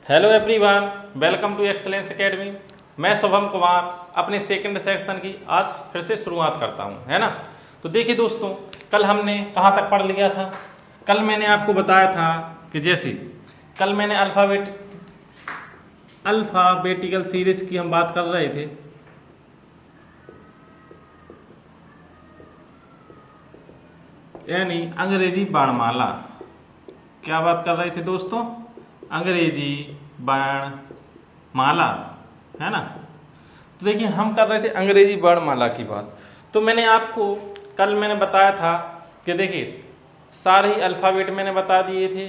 Hello everyone, welcome to excellence academy. मैं शुभम कुमार अपने second section की आज फिर से शुरुआत करता हूं, है ना। तो देखिए दोस्तों, कल हमने कहां तक पढ़ लिया था। कल मैंने आपको बताया था कि जैसे कल मैंने अल्फाबेटिकल सीरीज की हम बात कर रहे थे। यानी अंग्रेजी वर्णमाला। क्या बात कर रहे थे दोस्तों? अंग्रेजी वर्णमाला, है ना। तो देखिए हम कर रहे थे अंग्रेजी वर्णमाला की बात। तो मैंने आपको कल बताया था कि देखिए सारे ही अल्फ़ाबेट मैंने बता दिए थे,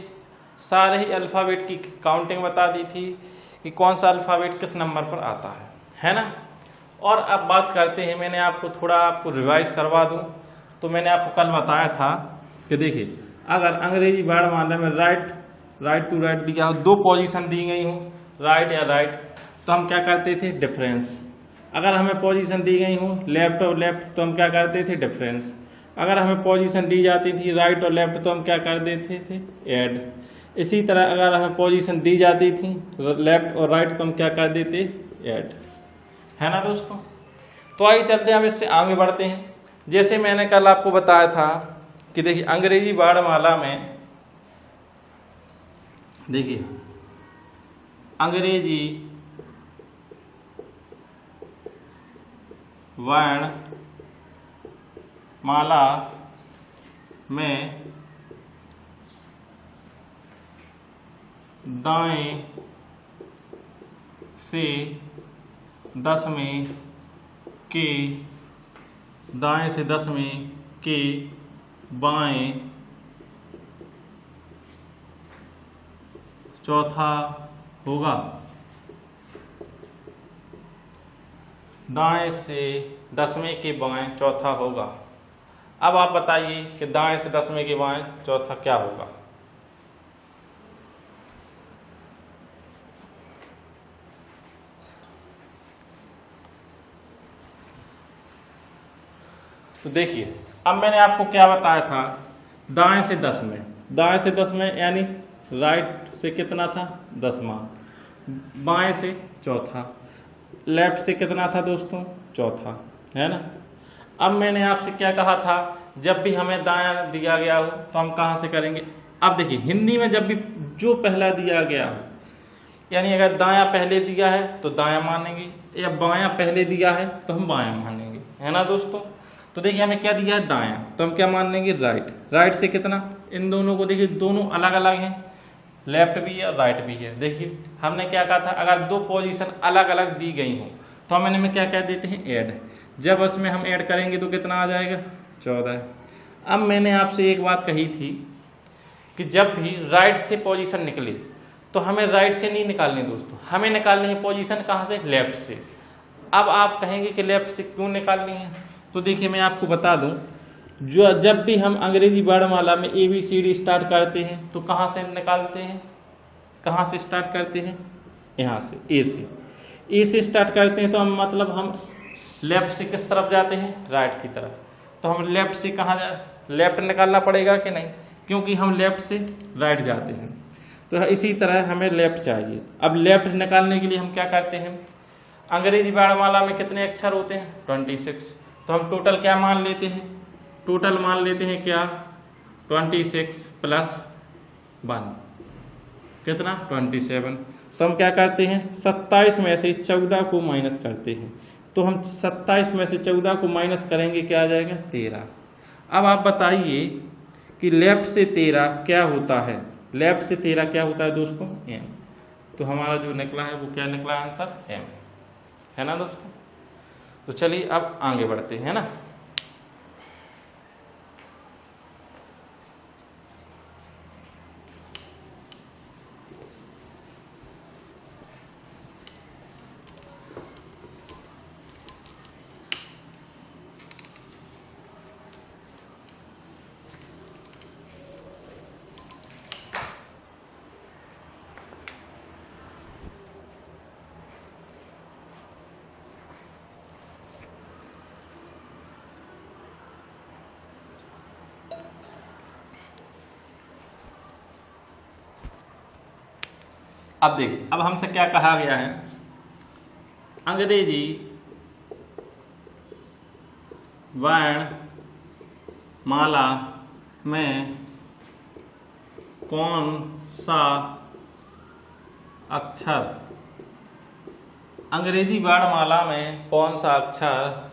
सारे ही अल्फ़ाबेट की काउंटिंग बता दी थी कि कौन सा अल्फ़ाबेट किस नंबर पर आता है ना। और अब बात करते हैं, मैंने आपको रिवाइज करवा दूं। तो मैंने आपको कल बताया था कि देखिए अगर अंग्रेजी वर्णमाला में राइट टू राइट दिया हो, दो पोजीशन दी गई हो, राइट या राइट, तो हम क्या करते थे? डिफरेंस। अगर हमें पोजीशन दी गई हो लेफ्ट और लेफ्ट, तो हम क्या करते थे? डिफरेंस। अगर हमें पोजीशन दी जाती थी राइट और लेफ्ट, तो हम क्या कर देते थे? ऐड। इसी तरह अगर हमें पोजीशन दी जाती थी लेफ्ट और राइट, तो हम क्या कर देते? ऐड, है ना दोस्तों। तो आइए चलते हैं, अब इससे आगे बढ़ते हैं। जैसे मैंने कल आपको बताया था कि देखिए अंग्रेजी वर्णमाला में देखिए अंग्रेजी वर्णमाला में दाएं से दसवें के बाएं चौथा होगा। दाएं से दसवें के बाएं चौथा होगा। अब आप बताइए कि दाएं से दसवें के बाएं चौथा क्या होगा? तो देखिए अब मैंने आपको क्या बताया था, दाएं से दसवें यानी राइट से कितना था? 10वां। बाएं से चौथा। लेफ्ट से कितना था दोस्तों? चौथा, है ना। अब मैंने आपसे क्या कहा था, जब भी हमें दायां दिया गया हो तो हम कहां से करेंगे? अब देखिए हिंदी में जब भी जो पहला दिया गया हो, यानी अगर दायां पहले दिया है तो दायां मानेंगे, या बायां पहले दिया है तो हम बायां मानेंगे, है ना दोस्तों। तो देखिए हमें क्या दिया है? दायां, तो हम क्या मान लेंगे? राइट से कितना? इन दोनों को देखिए दोनों अलग अलग हैं, लेफ्ट भी है और राइट भी है। देखिए हमने क्या कहा था, अगर दो पोजीशन अलग अलग दी गई हो तो हम इनमें क्या कह देते हैं? ऐड। जब इसमें हम ऐड करेंगे तो कितना आ जाएगा? 14। अब मैंने आपसे एक बात कही थी कि जब भी राइट से पोजीशन निकले तो हमें राइट से नहीं निकालनी दोस्तों, हमें निकालनी है पोजीशन कहाँ से? लेफ्ट से। अब आप कहेंगे कि लेफ्ट से क्यों निकालनी है? तो देखिए मैं आपको बता दूं, जब भी हम अंग्रेजी वर्णमाला में ABCD स्टार्ट करते हैं तो कहाँ से निकालते हैं? कहाँ से स्टार्ट करते हैं? यहाँ से, ए से स्टार्ट करते हैं। तो हम हम लेफ्ट से किस तरफ जाते हैं? राइट की तरफ। तो हम लेफ्ट से लेफ्ट निकालना पड़ेगा कि नहीं, क्योंकि हम लेफ्ट से राइट जाते हैं। तो इसी तरह हमें लेफ्ट चाहिए। अब लेफ्ट निकालने के लिए हम क्या करते हैं? अंग्रेजी वर्णमाला में कितने अक्षर होते हैं? 26। तो हम टोटल क्या मान लेते हैं? टोटल मान लेते हैं क्या? 26 + 1 कितना? 27। तो हम क्या करते हैं? 27 में से 14 को माइनस करते हैं। तो हम 27 में से 14 को माइनस करेंगे, क्या आ जाएगा? 13। अब आप बताइए कि लेफ्ट से 13 क्या होता है? लेफ्ट से 13 क्या होता है दोस्तों? M। तो हमारा जो निकला है वो क्या निकला? आंसर M, है ना दोस्तों। तो चलिए अब आगे बढ़ते हैं ना। अब देखिए, अब हमसे क्या कहा गया है, अंग्रेजी वर्णमाला में कौन सा अक्षर, अंग्रेजी वर्णमाला में कौन सा अक्षर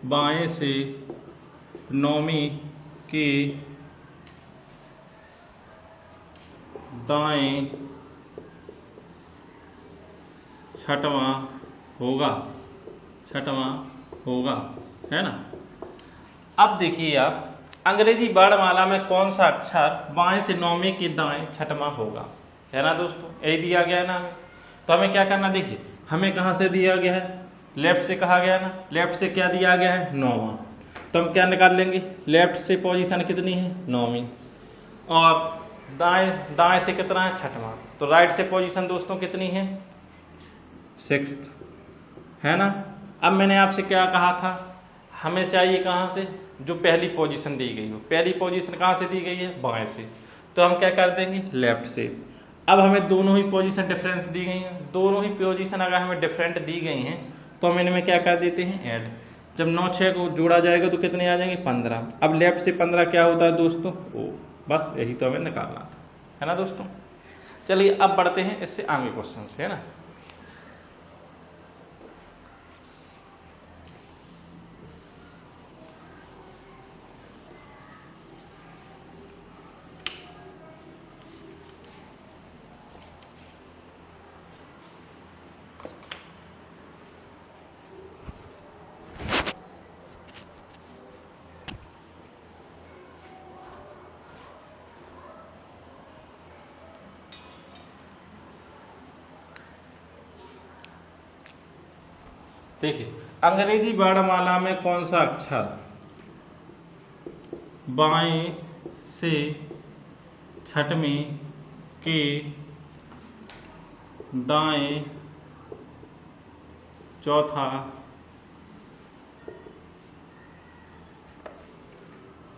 बाएं से नौवीं के दाएं छठवां होगा, है ना। अब देखिए आप, अंग्रेजी वर्णमाला में कौन सा अक्षर बाएं से नौवीं के दाएं छठवां होगा, है ना दोस्तों, यही दिया गया है ना हमें। तो हमें क्या करना, देखिए हमें कहाँ से दिया गया है, लेफ्ट से कहा गया ना, लेफ्ट से क्या दिया गया है, नौवां। तो हम क्या निकाल लेंगे, लेफ्ट से पोजीशन कितनी है, नौवीं, और दाएं से कितना है, छठवां। तो राइट से पोजीशन दोस्तों कितनी है, सिक्स्थ, है ना। अब मैंने आपसे क्या कहा था, हमें चाहिए कहाँ से, जो पहली पोजीशन दी गई हो। पहली पोजीशन कहाँ से दी गई है, बाएं से, तो हम क्या कर देंगे, लेफ्ट से। अब हमें दोनों ही पोजीशन डिफरेंस दी गई हैं, दोनों ही पोजीशन अगर हमें डिफरेंट दी गई हैं तो हम इनमें क्या कर देते हैं, ऐड। जब 9 6 को जोड़ा जाएगा तो कितने आ जाएंगे, 15। अब लेफ्ट से 15 क्या होता है दोस्तों, ओ, बस यही तो हमें निकालना था, है ना दोस्तों। चलिए अब बढ़ते हैं इससे आगे क्वेश्चन से, है ना। देखिए, अंग्रेजी वर्णमाला में कौन सा अक्षर बाएं से छठवीं के दाएं चौथा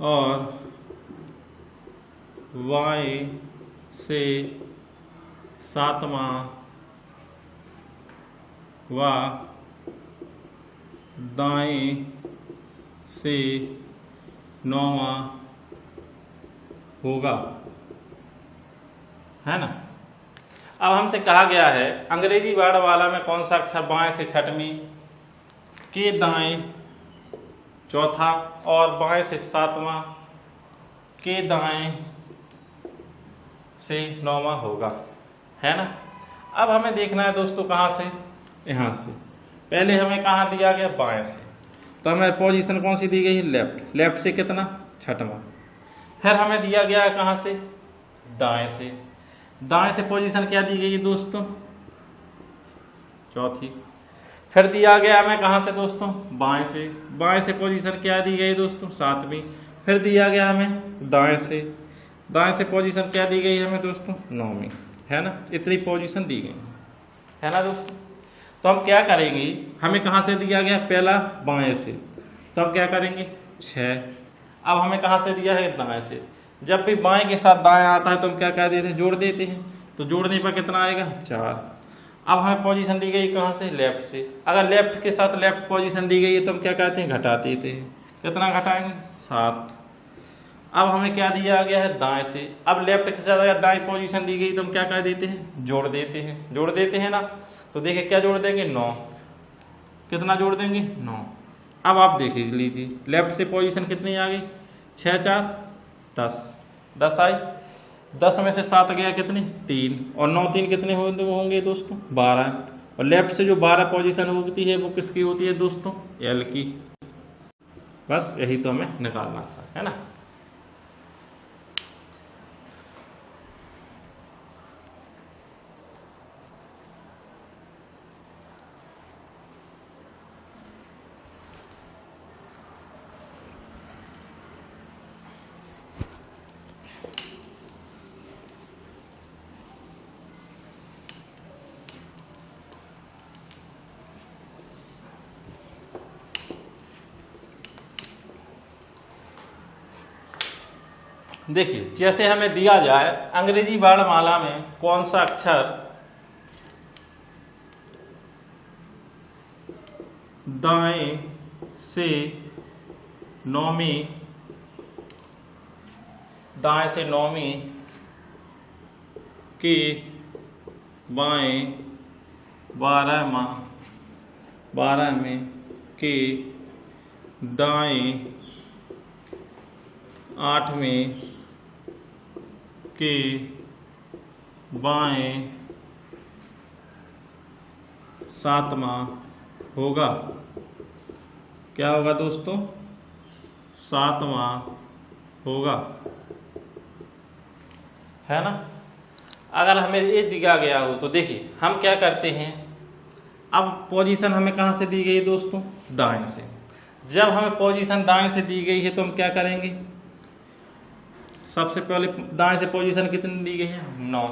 और वाई से सातवां व दाएं से नौवां होगा, है ना। अब हमसे कहा गया है अंग्रेजी वर्णमाला में कौन सा अक्षर बाएं से छठवीं के दाएं चौथा और बाएं से सातवां के दाएं से नौवां होगा, है ना। अब हमें देखना है दोस्तों कहाँ से, यहाँ से। पहले हमें कहाँ दिया गया, बाएं से, तो हमें पोजीशन कौन सी दी गई है, लेफ्ट। लेफ्ट से कितना, छठवां। फिर हमें दिया गया है कहाँ से, दाएं से। दाएं से पोजीशन क्या दी गई है दोस्तों, चौथी। फिर दिया गया हमें कहाँ से दोस्तों, बाएं से। बाएं से पोजीशन क्या दी गई दोस्तों, सातवीं। फिर दिया गया हमें दाएं से। दाएं से पोजीशन क्या दी गई हमें दोस्तों, नौवीं, है ना। इतनी पोजीशन दी गई है ना दोस्तों। तो हम क्या करेंगे, हमें कहाँ से दिया गया, पहला बाएं से, तो हम क्या करेंगे, 6। अब हमें कहाँ से दिया है, दाएं से। जब भी बाएं के साथ दाएं आता है तो हम क्या कर देते हैं, जोड़ देते हैं। तो जोड़ने पर कितना आएगा, 4। अब हमें पोजीशन दी गई कहाँ से, लेफ्ट से। अगर लेफ्ट के साथ लेफ्ट पोजीशन दी गई है तो हम क्या करते हैं, घटा देते हैं। कितना घटाएंगे, 7। अब हमें क्या दिया गया है, दाएं से। अब लेफ्ट के साथ अगर दाएं पोजीशन दी गई तो हम क्या कर देते हैं, जोड़ देते हैं ना। तो देखिए क्या जोड़ देंगे, 9। कितना जोड़ देंगे, 9। अब आप देख लीजिए लेफ्ट से पोजीशन कितनी आ गई, 6 4 10, 10 आई। 10 में से 7 गया कितनी, 3, और 9 3 कितने होंगे दोस्तों, 12। और लेफ्ट से जो 12 पोजीशन होती है वो किसकी होती है दोस्तों, एल की। बस यही तो हमें निकालना था, है ना। देखिए जैसे हमें दिया जाए अंग्रेजी वर्णमाला में कौन सा अक्षर दाएं से नौवीं के बाएं 12वें के दाएं 8वें के बाएं 7वां होगा। क्या होगा दोस्तों? 7वां होगा, है ना। अगर हमें ये दिया गया हो तो देखिए हम क्या करते हैं, अब पोजीशन हमें कहाँ से दी गई है दोस्तों? दाएं से। जब हमें पोजीशन दाएं से दी गई है तो हम क्या करेंगे, सबसे पहले दाएं से पोजीशन कितनी दी गई है? 9।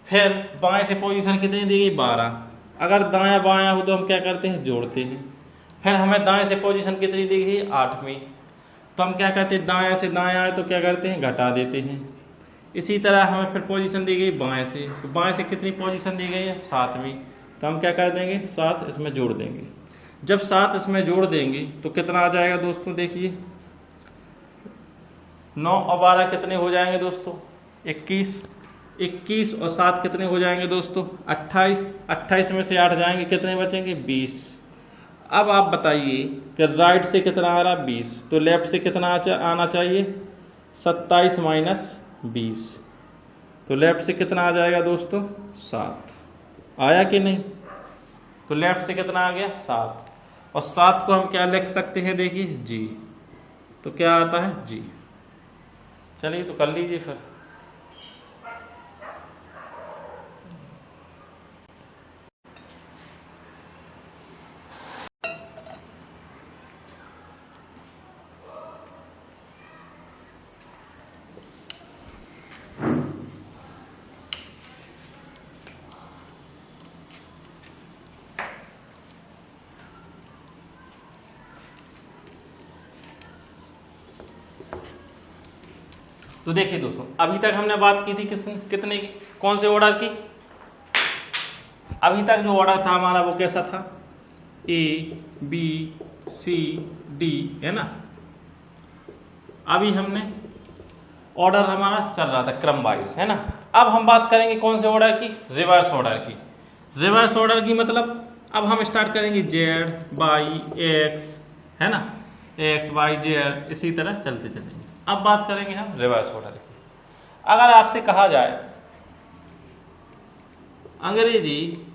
फिर बाएं से पोजीशन कितनी दी गई? 12। अगर दायां बायां हो तो हम क्या करते हैं? जोड़ते हैं। फिर हमें दाएं से पोजीशन कितनी दी गई? 8वीं। तो हम क्या करते हैं, दाएं से दाएं आए तो क्या करते हैं? घटा देते हैं। इसी तरह हमें फिर पोजीशन दी गई बाएं से, तो बाएं से कितनी पोजीशन दी गई है? 7वीं। तो हम क्या कर देंगे? 7 इसमें जोड़ देंगे। जब 7 इसमें जोड़ देंगे तो कितना आ जाएगा दोस्तों? देखिए 9 और 12 कितने हो जाएंगे दोस्तों? 21। 21 और 7 कितने हो जाएंगे दोस्तों? 28। 28 में से 8 जाएंगे, कितने बचेंगे? 20। अब आप बताइए कि राइट से कितना आ रहा? 20। तो लेफ्ट से कितना आना चाहिए? 27 माइनस 20। तो लेफ्ट से कितना आ जाएगा दोस्तों? 7। आया कि नहीं? तो लेफ्ट से कितना आ गया? 7। और 7 को हम क्या लिख सकते हैं? देखिए जी। तो क्या आता है? जी। चलिए तो कर लीजिए फिर। तो देखिए दोस्तों अभी तक हमने बात की थी कितने की? कौन से ऑर्डर की? अभी तक जो ऑर्डर था हमारा वो कैसा था? A B C D, है ना। अभी हमने ऑर्डर हमारा चल रहा था क्रम वाइज, है ना। अब हम बात करेंगे कौन से ऑर्डर की? रिवर्स ऑर्डर की। रिवर्स ऑर्डर की मतलब अब हम स्टार्ट करेंगे Z Y X, है ना, X Y Z, इसी तरह चलते चलेंगे। अब बात करेंगे हम रिवर्स ऑर्डर की। अगर आपसे कहा जाए अंग्रेजी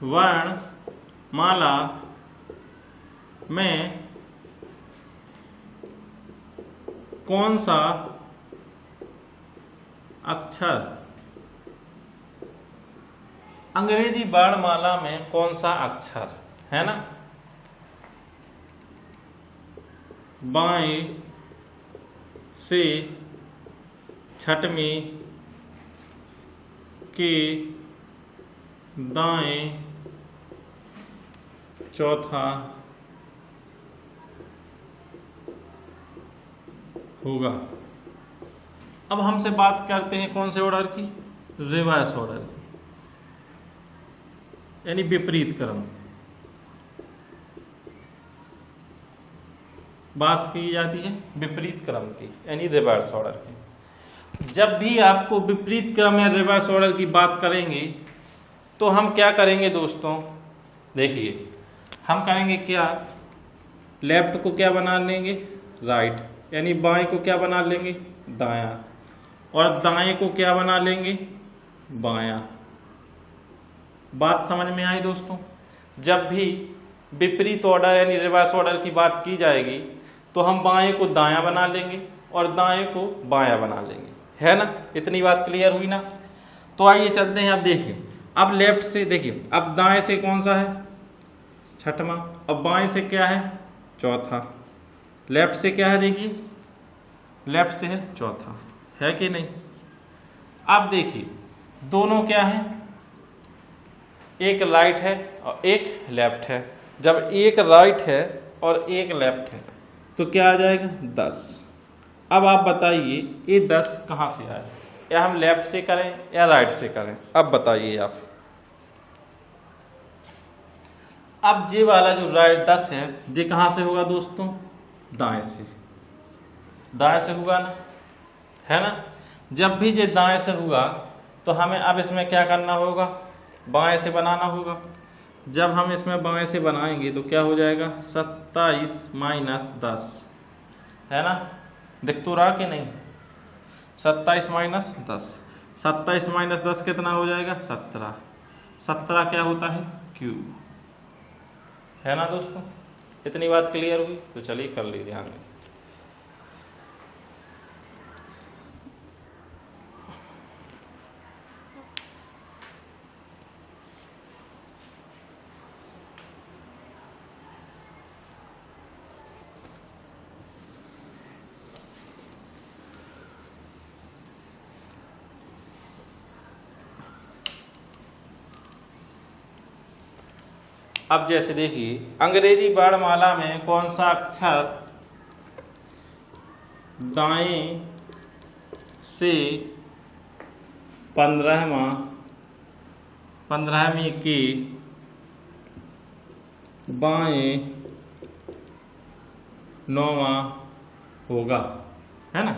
वर्णमाला में कौन सा अक्षर, अंग्रेजी वर्णमाला में कौन सा अक्षर, है ना, बाएं से छठवीं के दाएं चौथा होगा। अब हमसे बात करते हैं कौन से ऑर्डर की? रिवर्स ऑर्डर की, यानी विपरीत क्रम। बात की जाती है विपरीत क्रम की, यानी रिवर्स ऑर्डर की। जब भी आपको विपरीत क्रम या रिवर्स ऑर्डर की बात करेंगे तो हम क्या करेंगे दोस्तों? देखिए हम करेंगे क्या, लेफ्ट को क्या बना लेंगे? राइट, यानी बाएं को क्या बना लेंगे? दायां, और दाएं को क्या बना लेंगे? बायां। बात समझ में आई दोस्तों? जब भी विपरीत ऑर्डर यानी रिवर्स ऑर्डर की बात की जाएगी तो हम बाएं को दायां बना लेंगे और दाएं को बायां बना लेंगे, है ना। इतनी बात क्लियर हुई ना। तो आइए चलते हैं। अब देखिए, अब लेफ्ट से देखिए, अब दाएं से कौन सा है? छठवां। अब बाएं से क्या है? चौथा। लेफ्ट से क्या है? देखिए लेफ्ट से है चौथा, है कि नहीं। अब देखिए दोनों क्या है? एक राइट है और एक लेफ्ट है। जब एक राइट है और एक लेफ्ट है तो क्या आ जाएगा 10। अब आप बताइए ये 10 कहाँ से आया, या हम लेफ्ट से करें या राइट से करें, अब बताइए आप। अब ये वाला जो राइट 10 है ये कहाँ से होगा दोस्तों, दाएं से, दाएं से होगा ना, है ना। जब भी ये दाएं से हुआ तो हमें अब इसमें क्या करना होगा, बाएं से बनाना होगा। जब हम इसमें बाएं से बनाएंगे तो क्या हो जाएगा 27 माइनस 10, है ना, दिख तो रहा कि नहीं, 27 माइनस 10, 27 माइनस 10 कितना हो जाएगा 17, 17 क्या होता है क्यूब, है ना दोस्तों। इतनी बात क्लियर हुई, तो चलिए कर लीजिए ध्यान में। अब जैसे देखिए अंग्रेजी वर्णमाला में कौन सा अक्षर दाएं से 15वीं के बाएं 9वां होगा, है ना।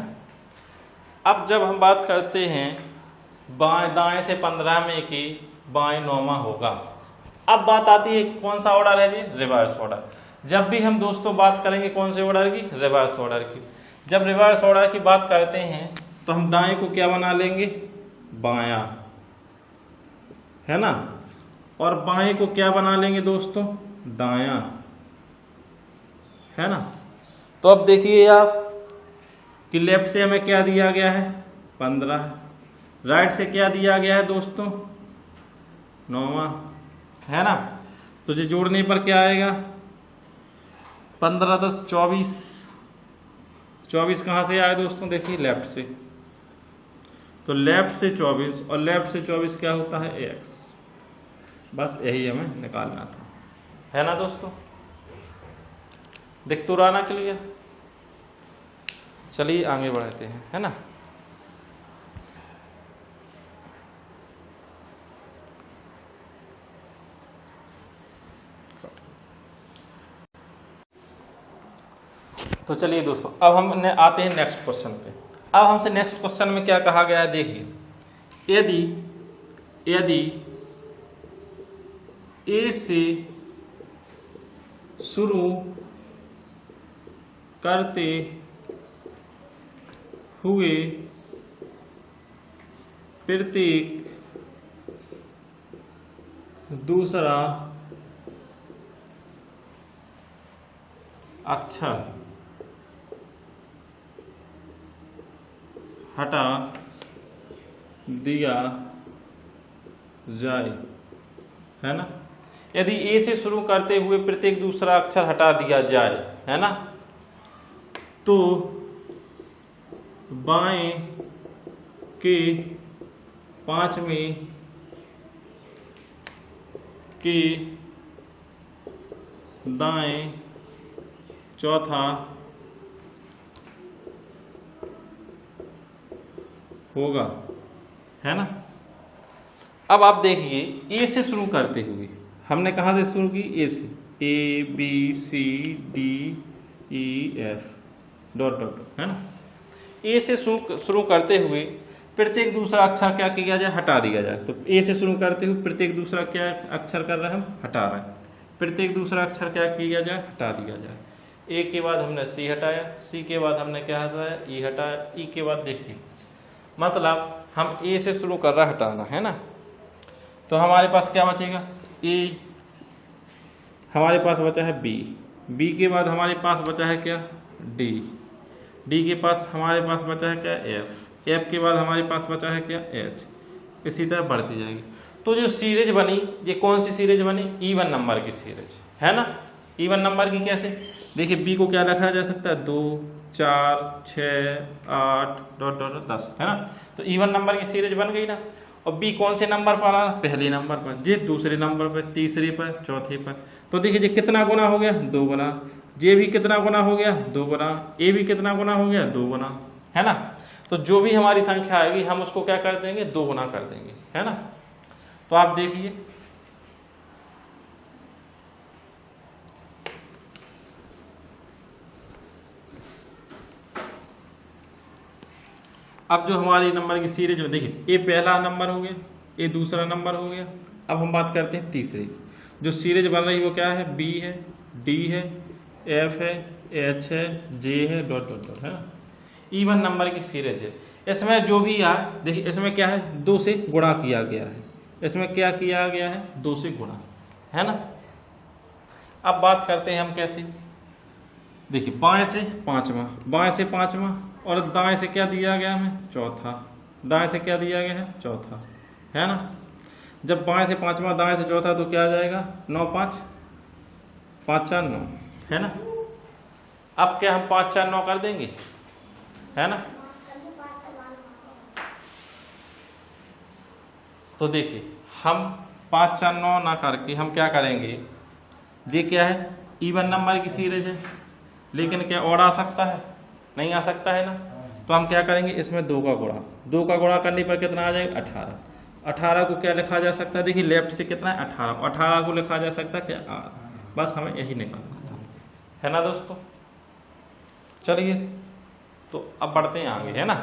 अब जब हम बात करते हैं दाएं से 15वीं की बाएं 9वां होगा, अब बात आती है कौन सा ऑर्डर है जी, रिवर्स ऑर्डर। जब भी हम दोस्तों बात करेंगे कौन से ऑर्डर की, रिवर्स ऑर्डर की। जब रिवर्स ऑर्डर की बात करते हैं तो हम दाएं को क्या बना लेंगे, बायां, है ना, और बाएं को क्या बना लेंगे दोस्तों, दायां, है ना। तो अब देखिए आप कि लेफ्ट से हमें क्या दिया गया है 15, राइट से क्या दिया गया है दोस्तों 9वां, है ना। तो जो जोड़ने पर क्या आएगा 15 10 24, 24 कहाँ से आया दोस्तों, देखिए लेफ्ट से, तो लेफ्ट से 24 और लेफ्ट से 24 क्या होता है x, बस यही हमें निकालना था, है ना दोस्तों। दिख तो रहा ना क्लियर। चलिए आगे बढ़ते हैं, है ना। तो चलिए दोस्तों अब हम आते हैं नेक्स्ट क्वेश्चन पे। अब हमसे नेक्स्ट क्वेश्चन में क्या कहा गया है, देखिए यदि ए से शुरू करते हुए प्रत्येक दूसरा अक्षर हटा दिया जाए, है ना। यदि ए से शुरू करते हुए प्रत्येक दूसरा अक्षर हटा दिया जाए, है ना, तो बाएं के 5वें के दाएं चौथा होगा, है ना। अब आप देखिए ए से शुरू करते हुए, हमने कहाँ से शुरू की, ए से, A B C D E F dot dot, है ना। ए से शुरू करते हुए प्रत्येक दूसरा अक्षर क्या किया जाए, हटा दिया जाए। तो ए से शुरू करते हुए प्रत्येक दूसरा क्या अक्षर कर रहे हैं हम, हटा रहे हैं। प्रत्येक दूसरा अक्षर क्या किया जाए, हटा दिया जाए। ए के बाद हमने सी हटाया, सी के बाद हमने क्या हटाया, ई हटाया, ई के बाद देखिए मतलब हम ए से शुरू कर रहा हटाना, है ना। तो हमारे पास क्या बचेगा, ए, हमारे पास बचा है बी, बी के बाद हमारे पास बचा है क्या, डी, डी के पास हमारे पास बचा है क्या, एफ, एफ के बाद हमारे पास बचा है क्या, एच, इसी तरह बढ़ती जाएगी। तो जो सीरीज बनी, ये कौन सी सीरीज बनी, इवन नंबर की सीरीज, है ना। इवन नंबर की कैसे, देखिए बी को क्या रखा जा सकता है, 2 4 6 8 डॉट डॉट 10, है ना। तो इवन नंबर की सीरीज बन गई ना। और बी कौन से नंबर पर आना, पहले नंबर पर, जे दूसरे नंबर पर, तीसरे पर, चौथे पर। तो देखिए ये कितना गुना हो गया, 2 गुना। जे भी कितना गुना हो गया 2 गुना, ए भी कितना गुना हो गया 2 गुना, है ना। तो जो भी हमारी संख्या आएगी हम उसको क्या कर देंगे 2 गुना कर देंगे, है ना। तो आप देखिए अब जो हमारी नंबर की सीरीज में देखिए ए पहला नंबर हो गया, ए दूसरा नंबर हो गया। अब हम बात करते हैं तीसरी, जो सीरीज बन रही है वो क्या है, बी है, डी है, एफ है, एच है, जे है, डॉट डॉट डॉट, है ना। इवन नंबर की सीरीज है। इसमें जो भी आए देखिए इसमें क्या है 2 से गुणा किया गया है, इसमें क्या किया गया है 2 से गुणा, है ना। अब बात करते हैं हम कैसे, देखिए बाएं से पांचवा, बाएं से पांचवा और दाएं से क्या दिया गया हमें चौथा, दाएं से क्या दिया गया है चौथा, है ना। जब बाएं से पांचवा दाएं से चौथा तो क्या आ जाएगा 9 5 5 4 9, है ना। अब क्या हम 5 4 9 कर देंगे, है ना। तो देखिए हम 5 4 9 ना करके हम क्या करेंगे, ये क्या है इवन नंबर की सीरीज है, लेकिन क्या और आ सकता है, नहीं आ सकता है ना। तो हम क्या करेंगे इसमें 2 का गुणा, 2 का गुणा करने पर कितना आ जाएगा 18, 18 को क्या लिखा जा सकता है, देखिए लेफ्ट से कितना है 18, 18 को लिखा जा सकता है क्या आर, बस हमें यही निकालना था, है ना दोस्तों। चलिए तो अब बढ़ते हैं आगे, है ना।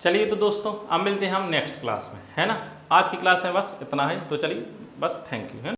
चलिए तो दोस्तों अब मिलते हैं हम नेक्स्ट क्लास में, है ना। आज की क्लास में बस इतना है, तो चलिए बस थैंक यू, है ना।